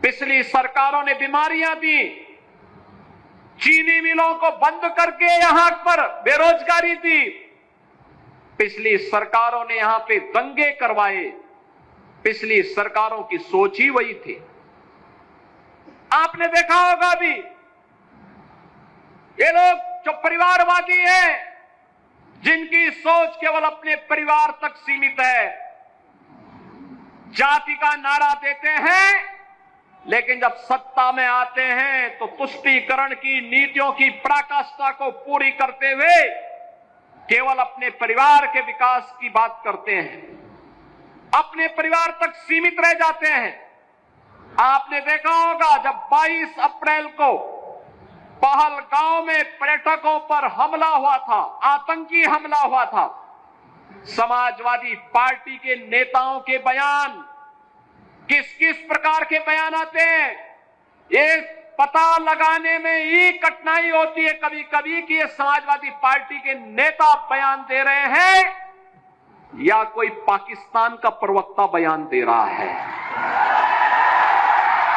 पिछली सरकारों ने बीमारियां दी, चीनी मिलों को बंद करके यहां पर बेरोजगारी दी, पिछली सरकारों ने यहां पे दंगे करवाए, पिछली सरकारों की सोच ही वही थी। आपने देखा होगा भी, ये लोग जो परिवारवादी हैं, जिनकी सोच केवल अपने परिवार तक सीमित है, जाति का नारा देते हैं, लेकिन जब सत्ता में आते हैं तो तुष्टीकरण की नीतियों की पराकाष्ठा को पूरी करते हुए केवल अपने परिवार के विकास की बात करते हैं, अपने परिवार तक सीमित रह जाते हैं। आपने देखा होगा जब 22 अप्रैल को पहलगांव में पर्यटकों पर हमला हुआ था, आतंकी हमला हुआ था, समाजवादी पार्टी के नेताओं के बयान किस किस प्रकार के बयान आते हैं, ये पता लगाने में ही कठिनाई होती है कभी कभी कि ये समाजवादी पार्टी के नेता बयान दे रहे हैं या कोई पाकिस्तान का प्रवक्ता बयान दे रहा है।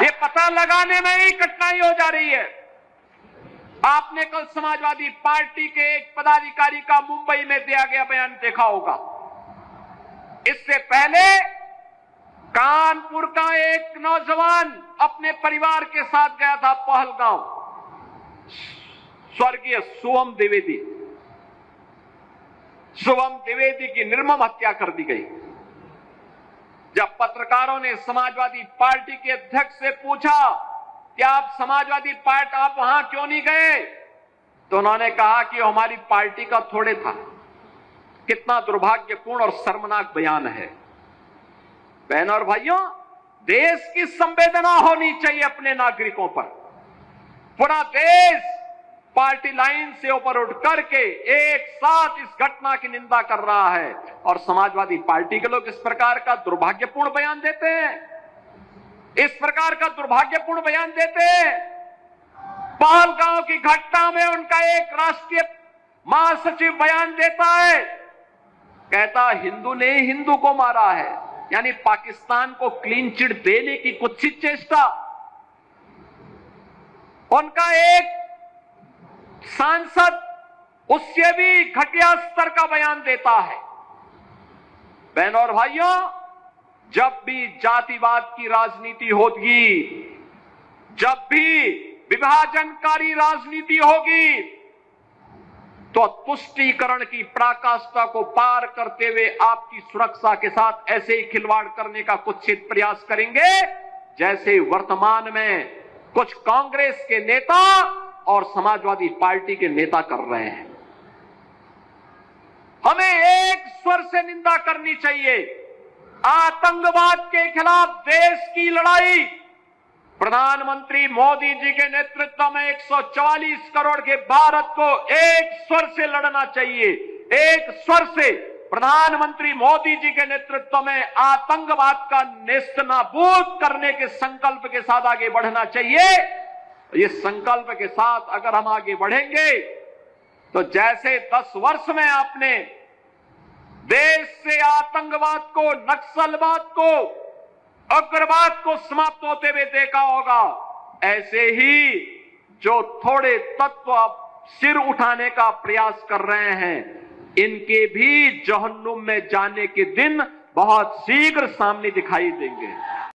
ये पता लगाने में ही कठिनाई हो जा रही है। आपने कल समाजवादी पार्टी के एक पदाधिकारी का मुंबई में दिया गया बयान देखा होगा। इससे पहले कानपुर का एक नौजवान अपने परिवार के साथ गया था पहलगांव, स्वर्गीय शुभम द्विवेदी की निर्मम हत्या कर दी गई। जब पत्रकारों ने समाजवादी पार्टी के अध्यक्ष से पूछा कि आप समाजवादी पार्टी आप वहां क्यों नहीं गए, तो उन्होंने कहा कि हमारी पार्टी का थोड़े था। कितना दुर्भाग्यपूर्ण और शर्मनाक बयान है। बहनों और भाइयों, देश की संवेदना होनी चाहिए अपने नागरिकों पर। पूरा देश पार्टी लाइन से ऊपर उठ करके एक साथ इस घटना की निंदा कर रहा है और समाजवादी पार्टी के लोग इस प्रकार का दुर्भाग्यपूर्ण बयान देते हैं, इस प्रकार का दुर्भाग्यपूर्ण बयान देते हैं। पहलगांव की घटना में उनका एक राष्ट्रीय महासचिव बयान देता है, कहता हिंदू ने हिंदू को मारा है, यानी पाकिस्तान को क्लीन चिट देने की कुत्सित चेष्टा। उनका एक सांसद उससे भी घटिया स्तर का बयान देता है। बहनों और भाइयों, जब भी जातिवाद की राजनीति होगी, जब भी विभाजनकारी राजनीति होगी, तो तुष्टीकरण की पराकाष्ठा को पार करते हुए आपकी सुरक्षा के साथ ऐसे ही खिलवाड़ करने का कुत्सित प्रयास करेंगे जैसे वर्तमान में कुछ कांग्रेस के नेता और समाजवादी पार्टी के नेता कर रहे हैं। हमें एक स्वर से निंदा करनी चाहिए। आतंकवाद के खिलाफ देश की लड़ाई प्रधानमंत्री मोदी जी के नेतृत्व में 144 करोड़ के भारत को एक स्वर से लड़ना चाहिए। एक स्वर से प्रधानमंत्री मोदी जी के नेतृत्व में आतंकवाद का नेस्तनाबूद करने के संकल्प के साथ आगे बढ़ना चाहिए। इस संकल्प के साथ अगर हम आगे बढ़ेंगे तो जैसे 10 वर्ष में आपने देश से आतंकवाद को, नक्सलवाद को, उग्रवाद को समाप्त होते हुए देखा होगा, ऐसे ही जो थोड़े तत्व सिर उठाने का प्रयास कर रहे हैं, इनके भी जहन्नुम में जाने के दिन बहुत शीघ्र सामने दिखाई देंगे।